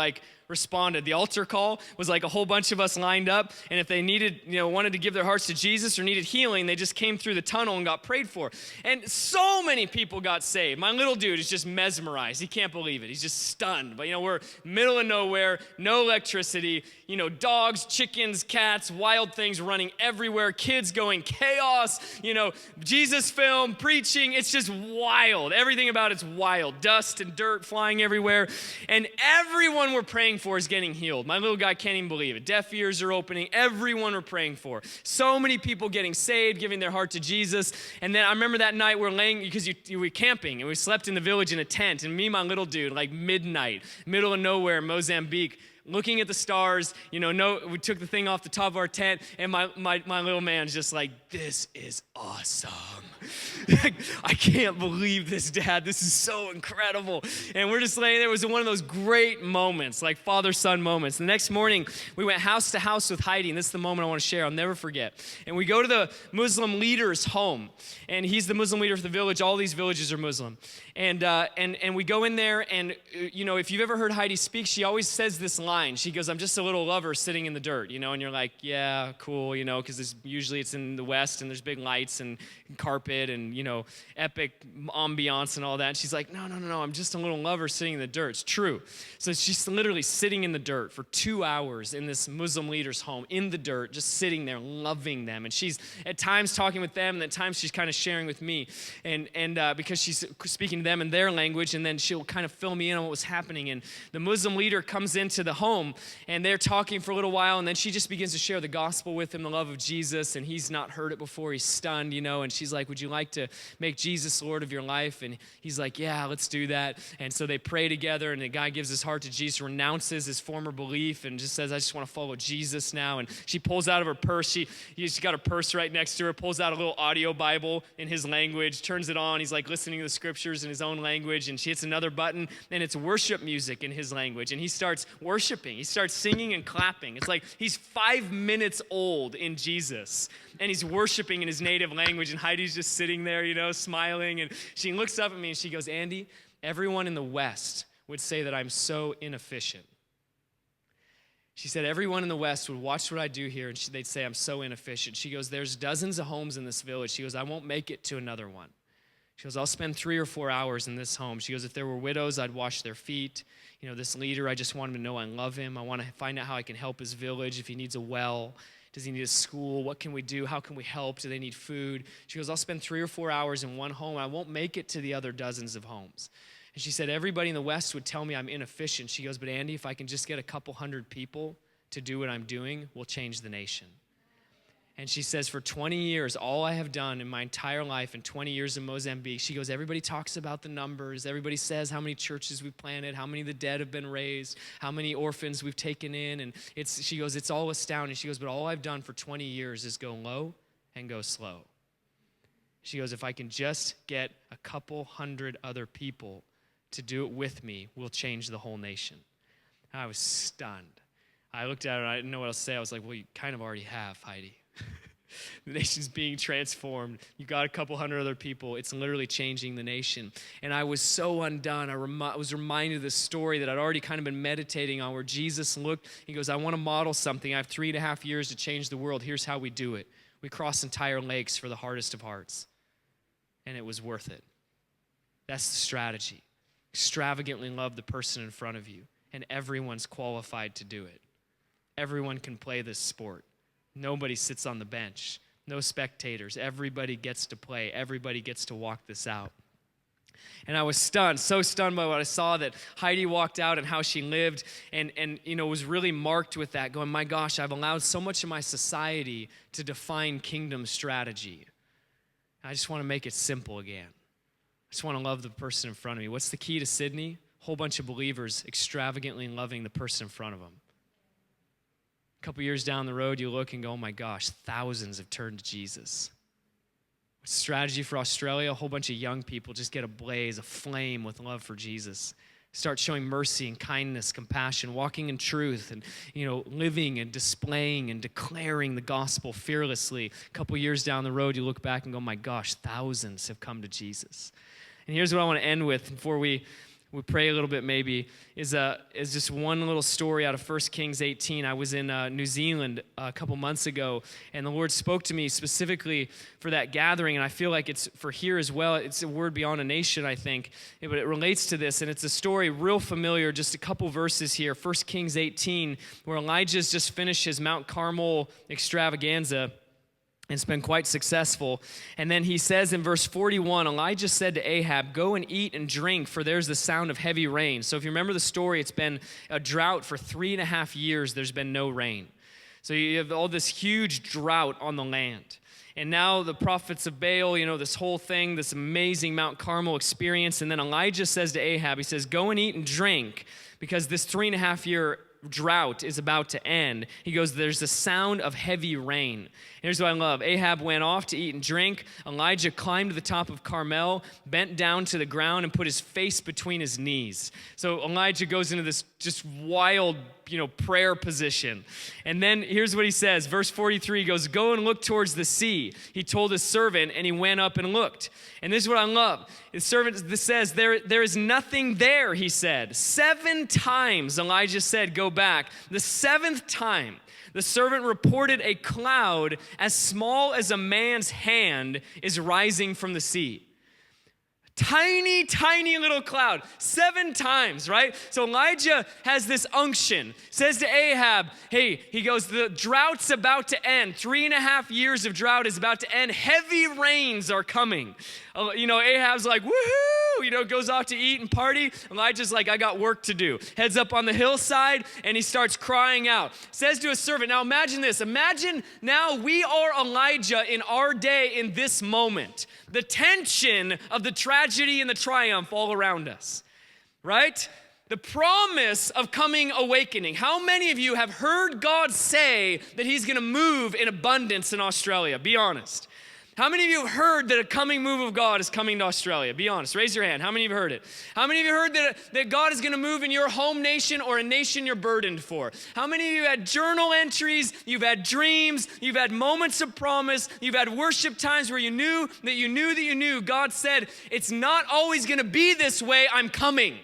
responded. The altar call was like a whole bunch of us lined up, and if they needed, wanted to give their hearts to Jesus or needed healing, they just came through the tunnel and got prayed for. And so many people got saved. My little dude is just mesmerized. He can't believe it. He's just stunned. But we're middle of nowhere, no electricity, dogs, chickens, cats, wild things running everywhere, kids going chaos, Jesus film, preaching. It's just wild. Everything about it's wild. Dust and dirt flying everywhere. And everyone we're praying for is getting healed. My little guy can't even believe it. Deaf ears are opening. Everyone we're praying for. So many people getting saved, giving their heart to Jesus. And then I remember that night we're laying, because you were camping, and we slept in the village in a tent. And me and my little dude, like midnight, middle of nowhere, Mozambique, looking at the stars, we took the thing off the top of our tent, and my little man's just like, this is awesome. I can't believe this, Dad. This is so incredible. And we're just laying there. It was one of those great moments, like father-son moments. The next morning, we went house to house with Heidi, and this is the moment I want to share. I'll never forget. And we go to the Muslim leader's home, and he's the Muslim leader of the village. All these villages are Muslim. And we go in there, and, if you've ever heard Heidi speak, she always says this line. She goes, I'm just a little lover sitting in the dirt, and you're like, yeah, cool, because usually it's in the West, and there's big lights and carpet and, epic ambiance and all that. And she's like, no, I'm just a little lover sitting in the dirt. It's true. So she's literally sitting in the dirt for 2 hours in this Muslim leader's home, in the dirt, just sitting there, loving them. And she's at times talking with them, and at times she's kind of sharing with me, and because she's speaking to them in their language, and then she'll kind of fill me in on what was happening. And the Muslim leader comes into the home, and they're talking for a little while, and then she just begins to share the gospel with him, the love of Jesus, and he's not heard it before. He's stunned, and she's like, would you like to make Jesus Lord of your life? And he's like, yeah, let's do that. And so they pray together, and the guy gives his heart to Jesus, renounces his former belief, and just says, I just want to follow Jesus now. And she pulls out of her purse, she's got her purse right next to her, pulls out a little audio Bible in his language, turns it on. He's like listening to the scriptures in his own language, and she hits another button, and it's worship music in his language. And he starts worshiping. He starts singing and clapping. It's like he's 5 minutes old in Jesus, and he's worshiping in his native language, and Heidi's just sitting there, smiling, and she looks up at me, and she goes, Andy, everyone in the West would say that I'm so inefficient. She said, everyone in the West would watch what I do here, and they'd say I'm so inefficient. She goes, there's dozens of homes in this village. She goes, I won't make it to another one. She goes, I'll spend 3 or 4 hours in this home. She goes, if there were widows, I'd wash their feet. This leader, I just want him to know I love him. I want to find out how I can help his village. If he needs a well, does he need a school? What can we do? How can we help? Do they need food? She goes, I'll spend 3 or 4 hours in one home. I won't make it to the other dozens of homes. And she said, everybody in the West would tell me I'm inefficient. She goes, but Andy, if I can just get a couple hundred people to do what I'm doing, we'll change the nation. And she says, for 20 years, all I have done in my entire life, in 20 years in Mozambique, she goes, everybody talks about the numbers. Everybody says how many churches we've planted, how many of the dead have been raised, how many orphans we've taken in. And she goes, it's all astounding. She goes, but all I've done for 20 years is go low and go slow. She goes, if I can just get a couple hundred other people to do it with me, we'll change the whole nation. I was stunned. I looked at her, and I didn't know what else to say. I was like, well, you kind of already have, Heidi. The nation's being transformed. You got a couple hundred other people. It's literally changing the nation. And I was so undone. I was reminded of this story that I'd already kind of been meditating on, where Jesus looked, he goes, I want to model something. I have 3.5 years to change the world. Here's how we do it. We cross entire lakes for the hardest of hearts. And it was worth it. That's the strategy. Extravagantly love the person in front of you, and everyone's qualified to do it. Everyone can play this sport. Nobody sits on the bench. No spectators. Everybody gets to play. Everybody gets to walk this out. And I was stunned, so stunned by what I saw, that Heidi walked out and how she lived, and was really marked with that, going, my gosh, I've allowed so much of my society to define kingdom strategy. I just want to make it simple again. I just want to love the person in front of me. What's the key to Sydney? A whole bunch of believers extravagantly loving the person in front of them. A couple years down the road, you look and go, oh my gosh, thousands have turned to Jesus. Strategy for Australia, a whole bunch of young people just get ablaze, aflame with love for Jesus. Start showing mercy and kindness, compassion, walking in truth, and living and displaying and declaring the gospel fearlessly. A couple years down the road, you look back and go, my gosh, thousands have come to Jesus. And here's what I want to end with before we we pray a little bit maybe, is just one little story out of 1 Kings 18. I was in New Zealand a couple months ago, and the Lord spoke to me specifically for that gathering, and I feel like it's for here as well. It's a word beyond a nation, I think, but it relates to this, and it's a story real familiar, just a couple verses here. 1 Kings 18, where Elijah's just finished his Mount Carmel extravaganza, and it's been quite successful. And then he says in verse 41, Elijah said to Ahab, "Go and eat and drink, for there's the sound of heavy rain." So if you remember the story, it's been a drought for 3.5 years. There's been no rain. So you have all this huge drought on the land. And now the prophets of Baal, this whole thing, this amazing Mount Carmel experience. And then Elijah says to Ahab, he says, "Go and eat and drink, because this 3.5-year drought is about to end." He goes, "There's the sound of heavy rain." Here's what I love. Ahab went off to eat and drink. Elijah climbed to the top of Carmel, bent down to the ground, and put his face between his knees. So Elijah goes into this just wild, prayer position. And then here's what he says. Verse 43 goes, "Go and look towards the sea." He told his servant, and he went up and looked. And this is what I love. His servant says, there is nothing there, he said. 7 times Elijah said, "Go back." The 7th time, the servant reported a cloud as small as a man's hand is rising from the sea. Tiny, tiny little cloud. 7 times, right? So Elijah has this unction, says to Ahab, hey, he goes, the drought's about to end. 3.5 years of drought is about to end. Heavy rains are coming. Ahab's like, woohoo, goes off to eat and party. Elijah's like, I got work to do. Heads up on the hillside, and he starts crying out. Says to his servant, now imagine this. Imagine now we are Elijah in our day in this moment. The tension of the tragedy and the triumph all around us, right? The promise of coming awakening. How many of you have heard God say that he's going to move in abundance in Australia? Be honest. How many of you have heard that a coming move of God is coming to Australia? Be honest. Raise your hand. How many of you have heard it? How many of you heard that God is going to move in your home nation or a nation you're burdened for? How many of you had journal entries? You've had dreams. You've had moments of promise. You've had worship times where you knew that you knew that you knew. God said, it's not always going to be this way. I'm coming.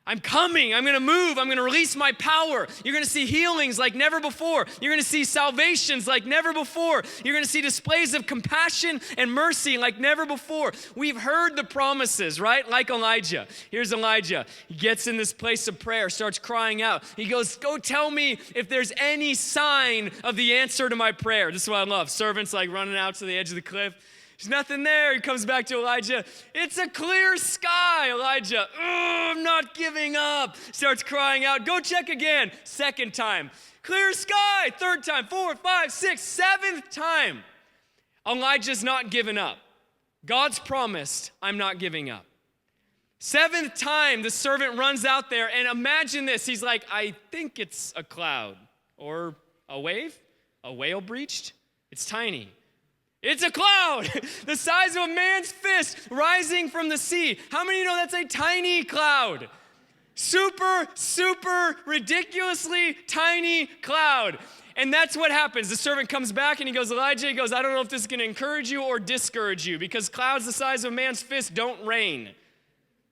I'm coming. I'm going to move. I'm going to release my power. You're going to see healings like never before. You're going to see salvations like never before. You're going to see displays of compassion and mercy like never before. We've heard the promises, right? Like Elijah. Here's Elijah. He gets in this place of prayer, starts crying out. He goes, go tell me if there's any sign of the answer to my prayer. This is what I love. Servants like running out to the edge of the cliff. There's nothing there. He comes back to Elijah. It's a clear sky, Elijah. I'm not giving up. Starts crying out. Go check again. 2nd time. Clear sky. 3rd time. 4th, 5th, 6th, 7th time. Elijah's not giving up. God's promised, I'm not giving up. 7th time, the servant runs out there, and imagine this. He's like, I think it's a cloud or a wave. A whale breached. It's tiny. It's a cloud the size of a man's fist rising from the sea. How many of you know that's a tiny cloud? Super, super ridiculously tiny cloud. And that's what happens. The servant comes back and he goes, Elijah, he goes, I don't know if this is going to encourage you or discourage you because clouds the size of a man's fist don't rain.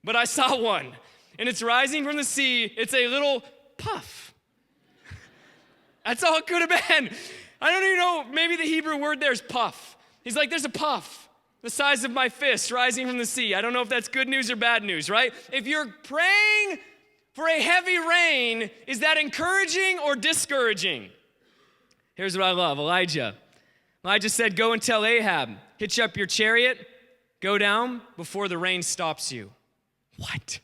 But I saw one and it's rising from the sea. It's a little puff. That's all it could have been. I don't even know, maybe the Hebrew word there is puff. He's like, there's a puff the size of my fist rising from the sea. I don't know if that's good news or bad news, right? If you're praying for a heavy rain, is that encouraging or discouraging? Here's what I love, Elijah. Elijah said, go and tell Ahab, hitch up your chariot, go down before the rain stops you. What?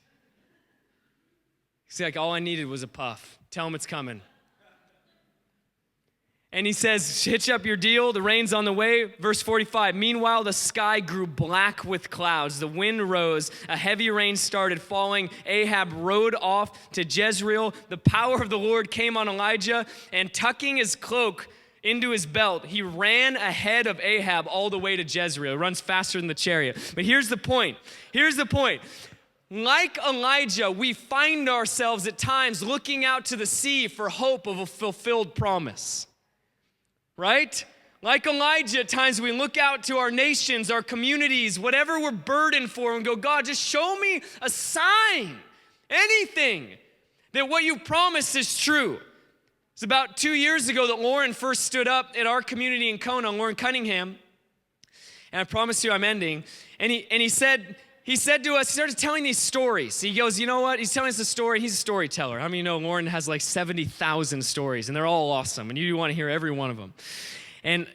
He's like, all I needed was a puff. Tell him it's coming. And he says, hitch up your deal. The rain's on the way. Verse 45, meanwhile, the sky grew black with clouds. The wind rose. A heavy rain started falling. Ahab rode off to Jezreel. The power of the Lord came on Elijah, and tucking his cloak into his belt, he ran ahead of Ahab all the way to Jezreel. He runs faster than the chariot. But here's the point. Here's the point. Like Elijah, we find ourselves at times looking out to the sea for hope of a fulfilled promise. Right? Like Elijah, at times we look out to our nations, our communities, whatever we're burdened for, and go, God, just show me a sign, anything, that what you promised is true. It's about 2 years ago that Lauren first stood up at our community in Kona, Lauren Cunningham, and I promise you I'm ending, and he said to us, he started telling these stories. He goes, you know what? He's telling us a story. He's a storyteller. How many of you know Lauren has like 70,000 stories, and they're all awesome, and you want to hear every one of them. And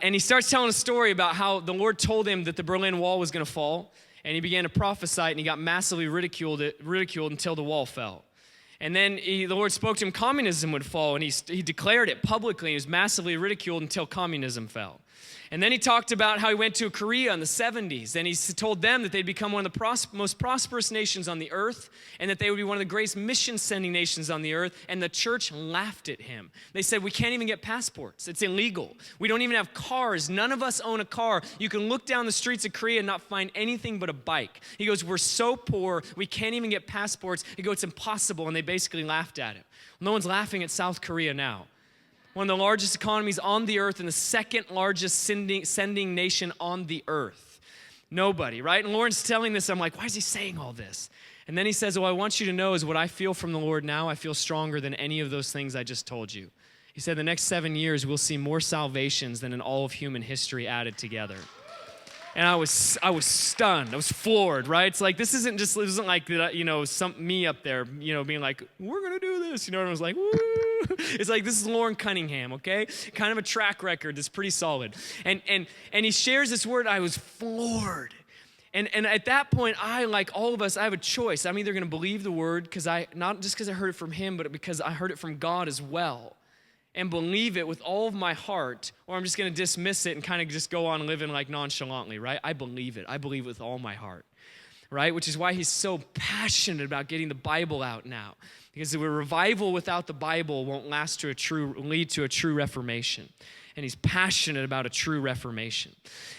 he starts telling a story about how the Lord told him that the Berlin Wall was going to fall, and he began to prophesy it, and he got massively ridiculed until the wall fell. And then the Lord spoke to him, communism would fall, and he declared it publicly. He was massively ridiculed until communism fell. And then he talked about how he went to Korea in the 70s, and he told them that they'd become one of the most prosperous nations on the earth, and that they would be one of the greatest mission-sending nations on the earth, and the church laughed at him. They said, we can't even get passports. It's illegal. We don't even have cars. None of us own a car. You can look down the streets of Korea and not find anything but a bike. He goes, we're so poor, we can't even get passports. He goes, it's impossible, and they basically laughed at him. No one's laughing at South Korea now. One of the largest economies on the earth and the second largest sending nation on the earth. Nobody, right? And Lauren's telling this, I'm like, why is he saying all this? And then he says, I want you to know is what I feel from the Lord now, I feel stronger than any of those things I just told you. He said, the next 7 years, we'll see more salvations than in all of human history added together. And I was stunned. I was floored, right? It's like, this isn't like, me up there, being like, we're going to do this. And I was like, woo. It's like, this is Lauren Cunningham, okay? Kind of a track record that's pretty solid. And he shares this word, I was floored. And at that point, I, like all of us, I have a choice. I'm either going to believe the word, not just because I heard it from him, but because I heard it from God as well, and believe it with all of my heart, or I'm just going to dismiss it and kind of just go on living like nonchalantly, right? I believe it. I believe it with all my heart, right? Which is why he's so passionate about getting the Bible out now, because a revival without the Bible won't lead to a true reformation. And he's passionate about a true reformation.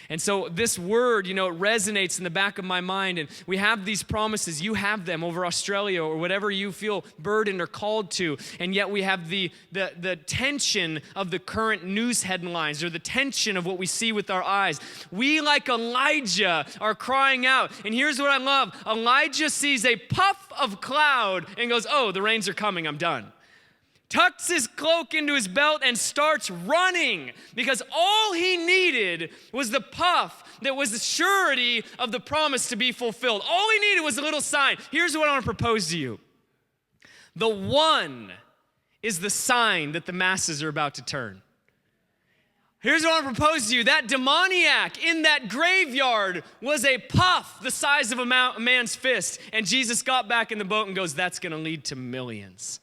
And so this word, it resonates in the back of my mind, and we have these promises. You have them over Australia or whatever you feel burdened or called to, and yet we have the tension of the current news headlines or the tension of what we see with our eyes. We, like Elijah, are crying out, and here's what I love. Elijah sees a puff of cloud and goes, oh, the rains are coming, I'm done. Tucks his cloak into his belt and starts running because all he needed was the puff that was the surety of the promise to be fulfilled. All he needed was a little sign. Here's what I want to propose to you. The one is the sign that the masses are about to turn. Here's what I want to propose to you. That demoniac in that graveyard was a puff the size of a man's fist. And Jesus got back in the boat and goes, that's going to lead to millions.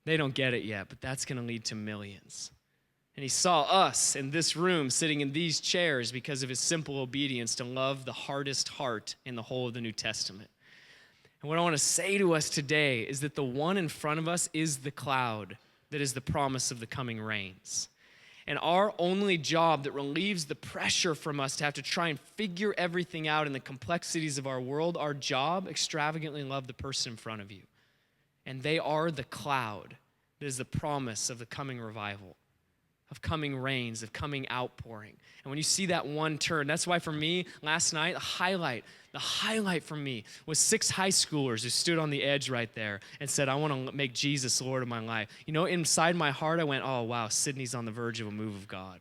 They don't get it yet, but that's going to lead to millions. And he saw us in this room sitting in these chairs because of his simple obedience to love the hardest heart in the whole of the New Testament. And what I want to say to us today is that the one in front of us is the cloud that is the promise of the coming rains. And our only job that relieves the pressure from us to have to try and figure everything out in the complexities of our world, our job, extravagantly love the person in front of you. And they are the cloud that is the promise of the coming revival, of coming rains, of coming outpouring. And when you see that one turn, that's why for me, last night, the highlight for me was 6 high schoolers who stood on the edge right there and said, I want to make Jesus Lord of my life. Inside my heart, I went, oh, wow, Sydney's on the verge of a move of God.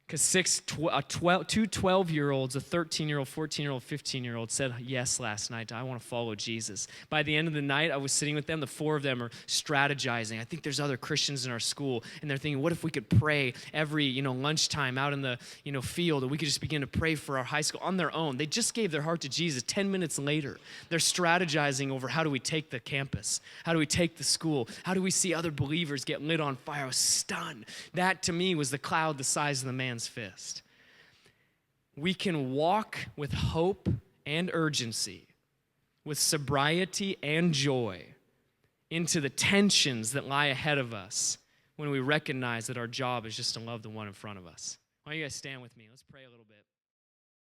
Because two 12-year-olds, a 13-year-old, 14-year-old, 15-year-old said yes last night. I want to follow Jesus. By the end of the night, I was sitting with them. The 4 of them are strategizing. I think there's other Christians in our school, and they're thinking, what if we could pray every lunchtime out in the field, and we could just begin to pray for our high school on their own. They just gave their heart to Jesus. 10 minutes later, they're strategizing over how do we take the campus? How do we take the school? How do we see other believers get lit on fire? I was stunned. That, to me, was the cloud the size of the man's fist. We can walk with hope and urgency, with sobriety and joy, into the tensions that lie ahead of us when we recognize that our job is just to love the one in front of us. Why don't you guys stand with me? Let's pray a little bit.